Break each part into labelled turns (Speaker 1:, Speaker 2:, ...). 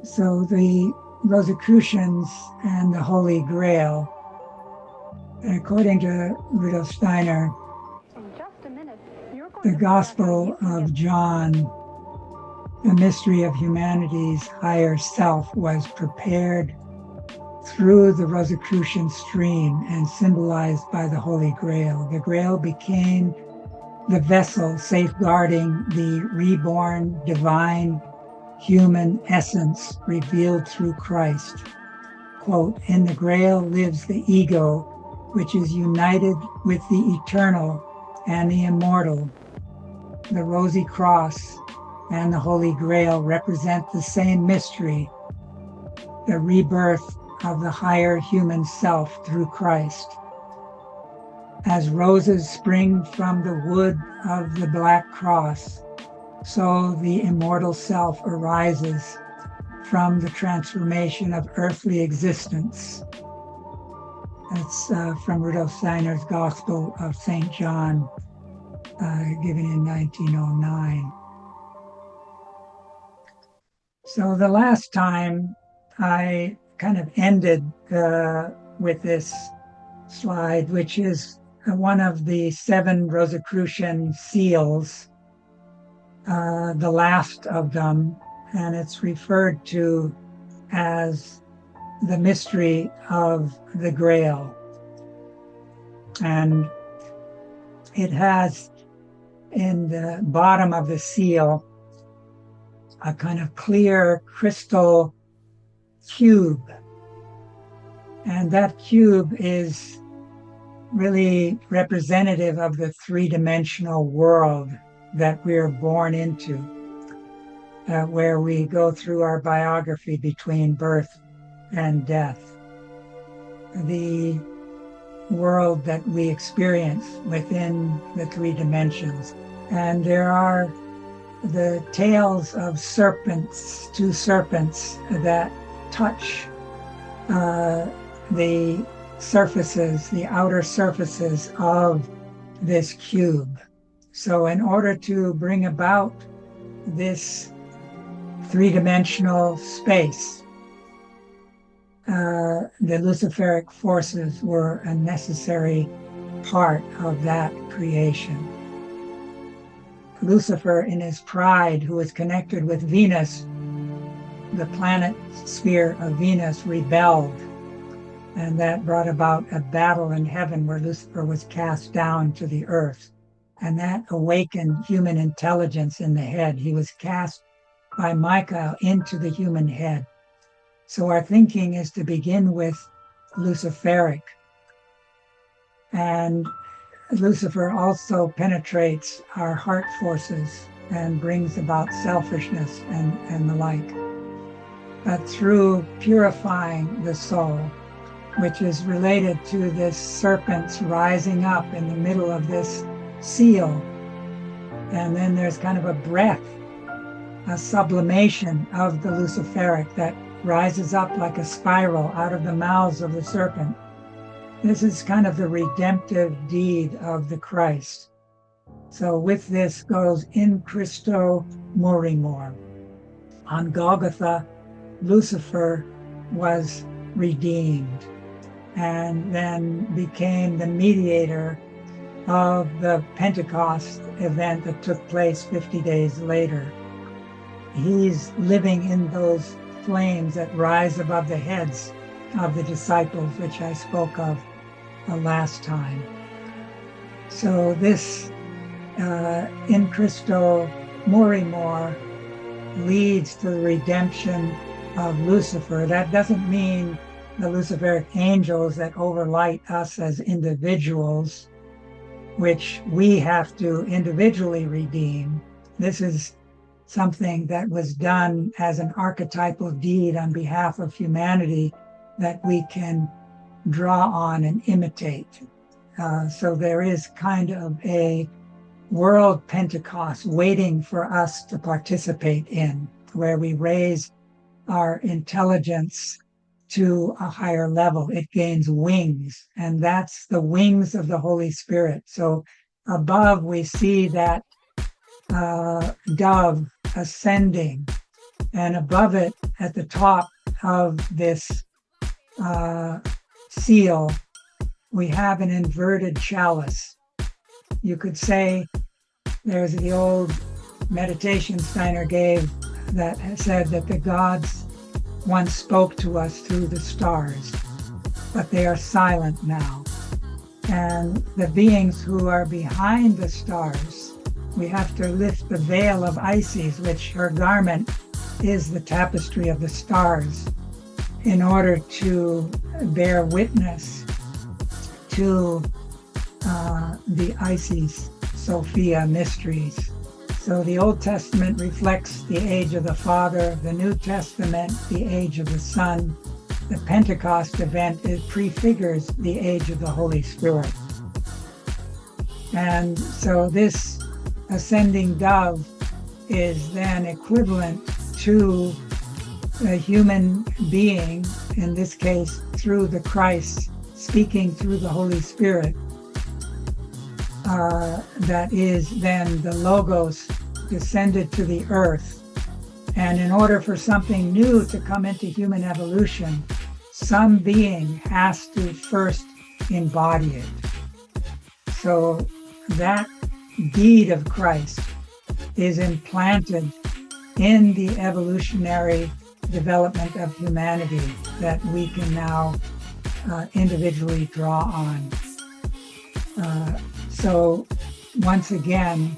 Speaker 1: So the Rosicrucians and the Holy Grail, according to Rudolf Steiner, the Gospel of John, the mystery of humanity's higher self, was prepared through the Rosicrucian stream and symbolized by the Holy Grail. The Grail became the vessel safeguarding the reborn divine human essence revealed through Christ. Quote, in the Grail lives the ego, which is united with the eternal and the immortal. The Rosy Cross and the Holy Grail represent the same mystery, the rebirth of the higher human self through Christ. As roses spring from the wood of the Black Cross, so the immortal self arises from the transformation of earthly existence. That's from Rudolf Steiner's Gospel of St. John, given in 1909. So the last time I kind of ended with this slide, which is one of the 7 Rosicrucian seals, the last of them, and it's referred to as the mystery of the Grail. And it has in the bottom of the seal a kind of clear crystal cube. And that cube is really representative of the 3-dimensional world that we're born into, where we go through our biography between birth and death. The world that we experience within the 3 dimensions. And there are the tails of serpents, 2 serpents that touch the surfaces, the outer surfaces of this cube. So in order to bring about this 3-dimensional space, the Luciferic forces were a necessary part of that creation. Lucifer, in his pride, who was connected with Venus, the planet sphere of Venus, rebelled, and that brought about a battle in heaven where Lucifer was cast down to the earth, and that awakened human intelligence in the head. He was cast by Michael into the human head. So our thinking is to begin with Luciferic. And Lucifer also penetrates our heart forces and brings about selfishness and the like. But through purifying the soul, which is related to this serpent's rising up in the middle of this seal, and then there's kind of a breath, a sublimation of the Luciferic that rises up like a spiral out of the mouths of the serpent. This is kind of the redemptive deed of the Christ. So with this goes in Christo morimur. On Golgotha, Lucifer was redeemed and then became the mediator of the Pentecost event that took place 50 days later. He's living in those flames that rise above the heads of the disciples, which I spoke of last time. So this in Christo morimur leads to the redemption of Lucifer. That doesn't mean the Luciferic angels that overlight us as individuals, which we have to individually redeem. This is something that was done as an archetypal deed on behalf of humanity that we can draw on and imitate. So there is kind of a world Pentecost waiting for us to participate in, where we raise our intelligence to a higher level. It gains wings, and that's the wings of the Holy Spirit. So above we see that dove ascending, And above it, at the top of this seal, we have an inverted chalice. You could say there's the old meditation Steiner gave that said that the gods once spoke to us through the stars, but they are silent now. And the beings who are behind the stars, we have to lift the veil of Isis, which her garment is the tapestry of the stars, in order to bear witness to the Isis Sophia mysteries. So the Old Testament reflects the age of the Father, the New Testament, the age of the Son. The Pentecost event, it prefigures the age of the Holy Spirit. And so this ascending dove is then equivalent to a human being, in this case through the Christ, speaking through the Holy Spirit. That is then the Logos descended to the earth. And in order for something new to come into human evolution, some being has to first embody it. So that deed of Christ is implanted in the evolutionary development of humanity that we can now individually draw on. So once again,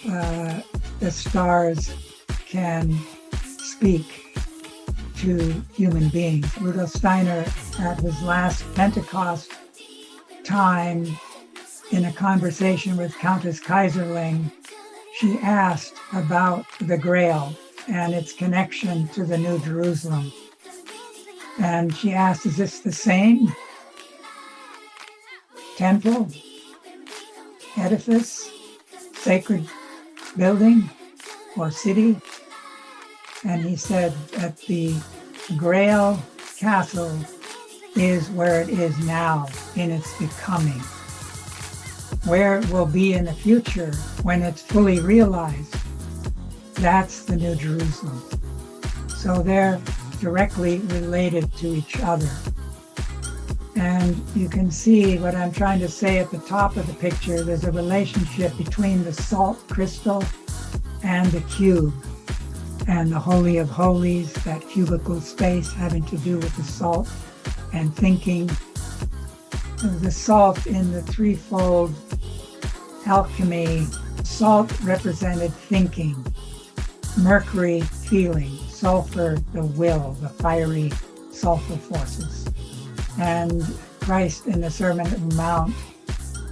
Speaker 1: the stars can speak to human beings. Rudolf Steiner, at his last Pentecost time, in a conversation with Countess Kaiserling, she asked about the Grail and its connection to the New Jerusalem. And she asked, is this the same temple, edifice, sacred building, or city? And he said that the Grail Castle is where it is now in its becoming. Where it will be in the future when it's fully realized, that's the New Jerusalem. So they're directly related to each other. And you can see what I'm trying to say at the top of the picture. There's a relationship between the salt crystal and the cube, and the Holy of Holies, that cubical space having to do with the salt and thinking. The salt in the threefold alchemy, salt represented thinking, mercury feeling, sulfur the will, the fiery sulfur forces. And Christ in the Sermon on the Mount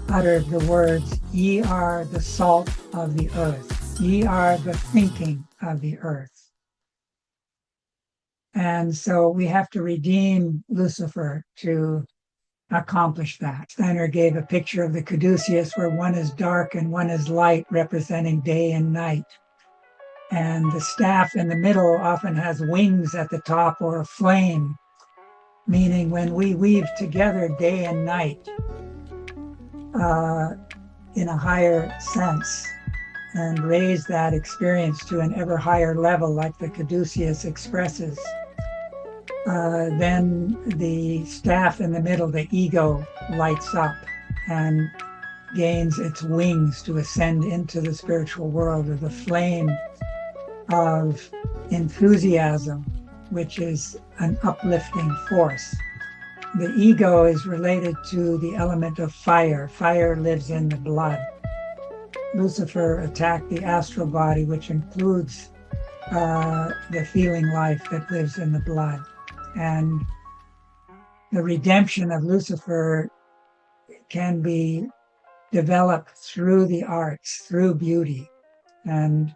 Speaker 1: uttered the words, ye are the salt of the earth, ye are the thinking of the earth. And so we have to redeem Lucifer to accomplish that. Steiner gave a picture of the caduceus where one is dark and one is light, representing day and night. And the staff in the middle often has wings at the top or a flame, meaning when we weave together day and night in a higher sense and raise that experience to an ever higher level like the caduceus expresses, then the staff in the middle, the ego, lights up and gains its wings to ascend into the spiritual world, or the flame of enthusiasm, which is an uplifting force. The ego is related to the element of fire. Fire lives in the blood. Lucifer attacked the astral body, which includes the feeling life that lives in the blood. And the redemption of Lucifer can be developed through the arts, through beauty. And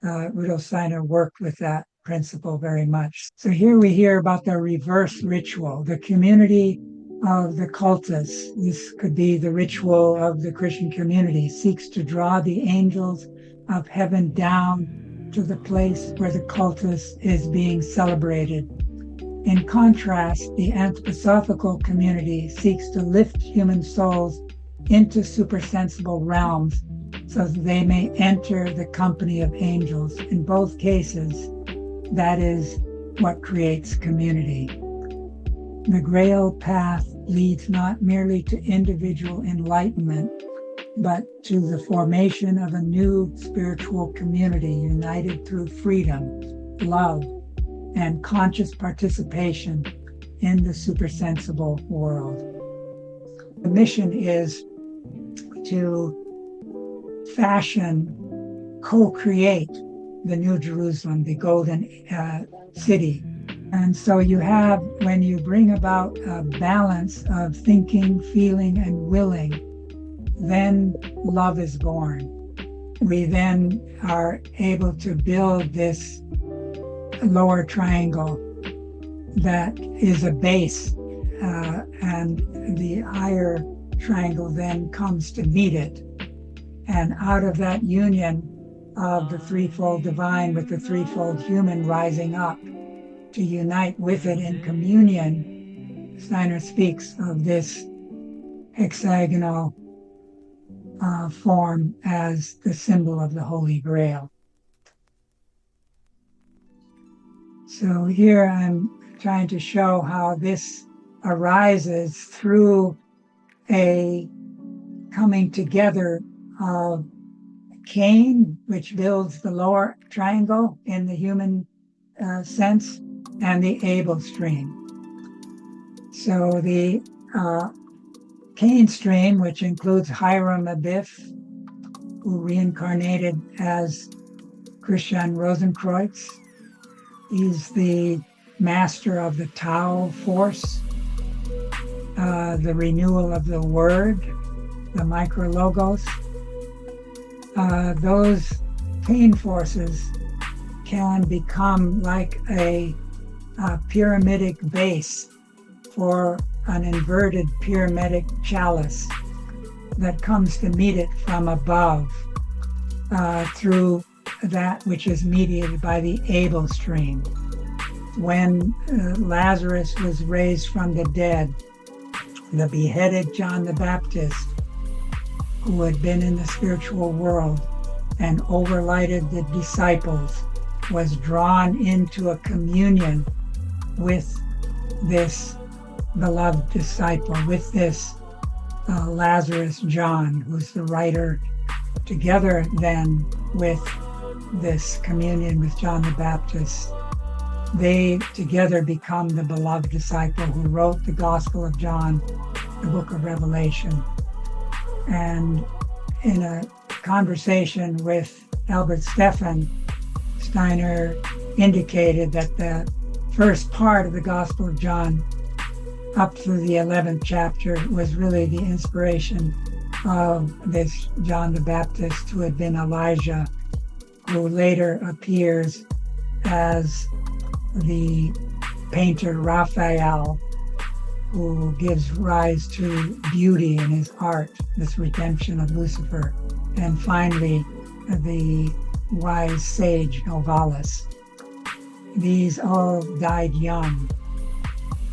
Speaker 1: Rudolf Steiner worked with that principle very much. So here we hear about the reverse ritual, the community of the cultists. This could be the ritual of the Christian community, seeks to draw the angels of heaven down to the place where the cultist is being celebrated. In contrast, the anthroposophical community seeks to lift human souls into supersensible realms so that they may enter the company of angels. In both cases, that is what creates community. The Grail path leads not merely to individual enlightenment, but to the formation of a new spiritual community united through freedom, love, and conscious participation in the supersensible world. The mission is to fashion, co-create the New Jerusalem, the golden city. And so you have, when you bring about a balance of thinking, feeling, and willing, then love is born. We then are able to build this lower triangle that is a base, and the higher triangle then comes to meet it. And out of that union of the threefold divine with the threefold human rising up to unite with it in communion, Steiner speaks of this hexagonal form as the symbol of the Holy Grail. So here I'm trying to show how this arises through a coming together of Cain, which builds the lower triangle in the human sense, and the Abel stream. So the Cain stream, which includes Hiram Abiff, who reincarnated as Christian Rosenkreuz. He's the master of the Tao force, the renewal of the word, the micrologos. Those Cain forces can become like a pyramidic base for an inverted pyramidic chalice that comes to meet it from above through that which is mediated by the Abel stream. When Lazarus was raised from the dead, the beheaded John the Baptist, who had been in the spiritual world and overlighted the disciples, was drawn into a communion with this beloved disciple, with this Lazarus John, who's the writer, together then with this communion with John the Baptist. They together become the beloved disciple who wrote the Gospel of John, the book of Revelation. And in a conversation with Albert Stephan, Steiner indicated that the first part of the Gospel of John up through the 11th chapter was really the inspiration of this John the Baptist, who had been Elijah, who later appears as the painter Raphael, who gives rise to beauty in his art, this redemption of Lucifer, and finally the wise sage Novalis. These all died young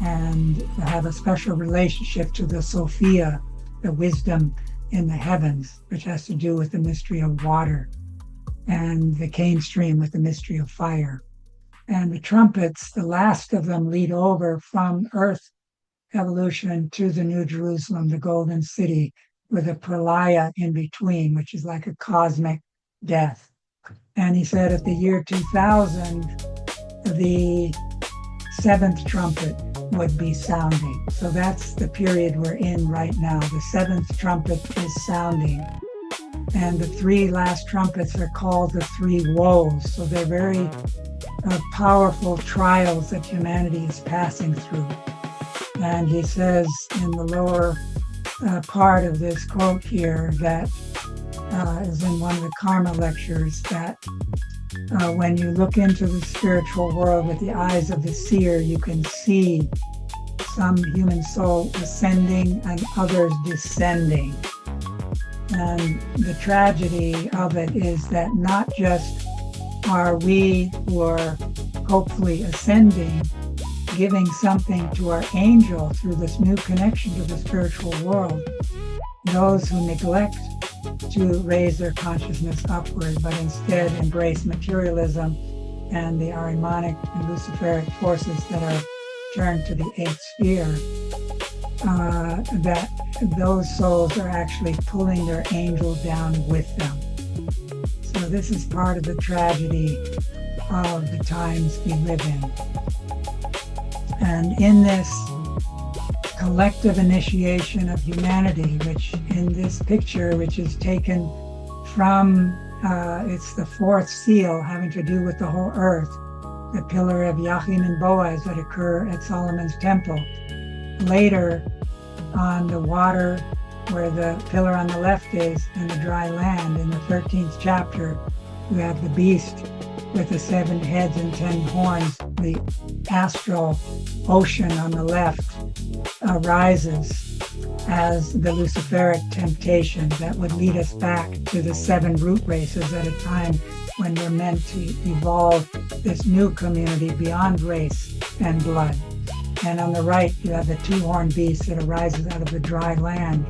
Speaker 1: and have a special relationship to the Sophia, the wisdom in the heavens, which has to do with the mystery of water, and the Cain stream with the mystery of fire. And the trumpets, the last of them, lead over from earth evolution to the New Jerusalem, the golden city, with a pralaya in between, which is like a cosmic death. And he said at the year 2000, the seventh trumpet would be sounding. So that's the period we're in right now. The seventh trumpet is sounding. And the three last trumpets are called the three woes. So they're very powerful trials that humanity is passing through. And he says in the lower part of this quote here that is in one of the Karma lectures, that when you look into the spiritual world with the eyes of the seer, you can see some human soul ascending and others descending. And the tragedy of it is that not just are we who are hopefully ascending giving something to our angel through this new connection to the spiritual world, those who neglect to raise their consciousness upward, but instead embrace materialism and the Ahrimanic and Luciferic forces that are turned to the eighth sphere, that those souls are actually pulling their angel down with them. So this is part of the tragedy of the times we live in. And in this collective initiation of humanity, which in this picture, which is taken from, it's the fourth seal having to do with the whole earth, the pillar of Yachin and Boaz that occur at Solomon's temple. Later, on the water where the pillar on the left is and the dry land, in the 13th chapter, you have the beast with the 7 heads and 10 horns. The astral ocean on the left arises as the Luciferic temptation that would lead us back to the 7 root races at a time when we're meant to evolve this new community beyond race and blood. And on the right, you have the 2-horned beast that arises out of the dry land.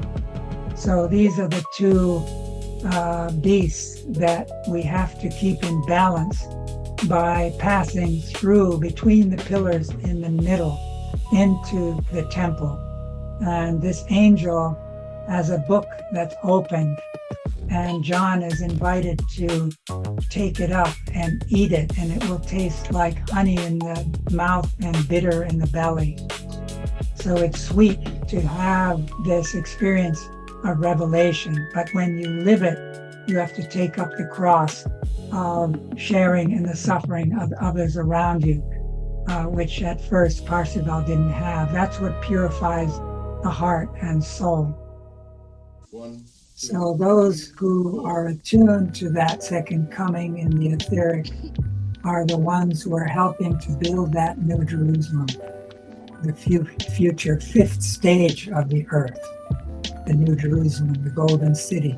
Speaker 1: So these are the 2 beasts that we have to keep in balance by passing through between the pillars in the middle into the temple. And this angel has a book that's opened, and John is invited to take it up and eat it, and it will taste like honey in the mouth and bitter in the belly. So it's sweet to have this experience of revelation, but when you live it, you have to take up the cross of sharing in the suffering of others around you, which at first Parsival didn't have. That's what purifies the heart and soul. So those who are attuned to that second coming in the etheric are the ones who are helping to build that New Jerusalem, the future 5th stage of the earth, the New Jerusalem, the Golden City,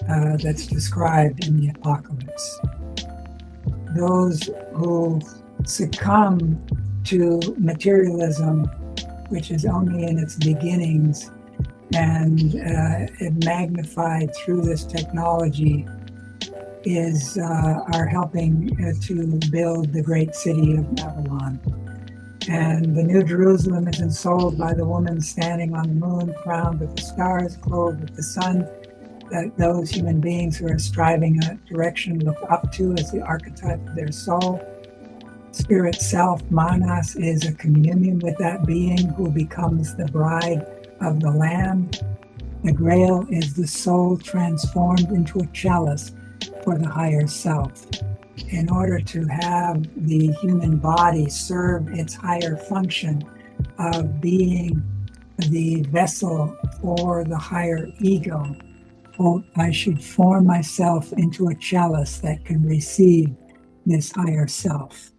Speaker 1: that's described in the Apocalypse. Those who succumb to materialism, which is only in its beginnings, and it magnified through this technology, are helping to build the great city of Babylon. And the New Jerusalem is ensouled by the woman standing on the moon, crowned with the stars, clothed with the sun, that those human beings who are striving in that direction look up to as the archetype of their soul. Spirit self, Manas, is a communion with that being who becomes the bride of the Lamb. The Grail is the soul transformed into a chalice for the higher self. In order to have the human body serve its higher function of being the vessel for the higher ego, quote, I should form myself into a chalice that can receive this higher self.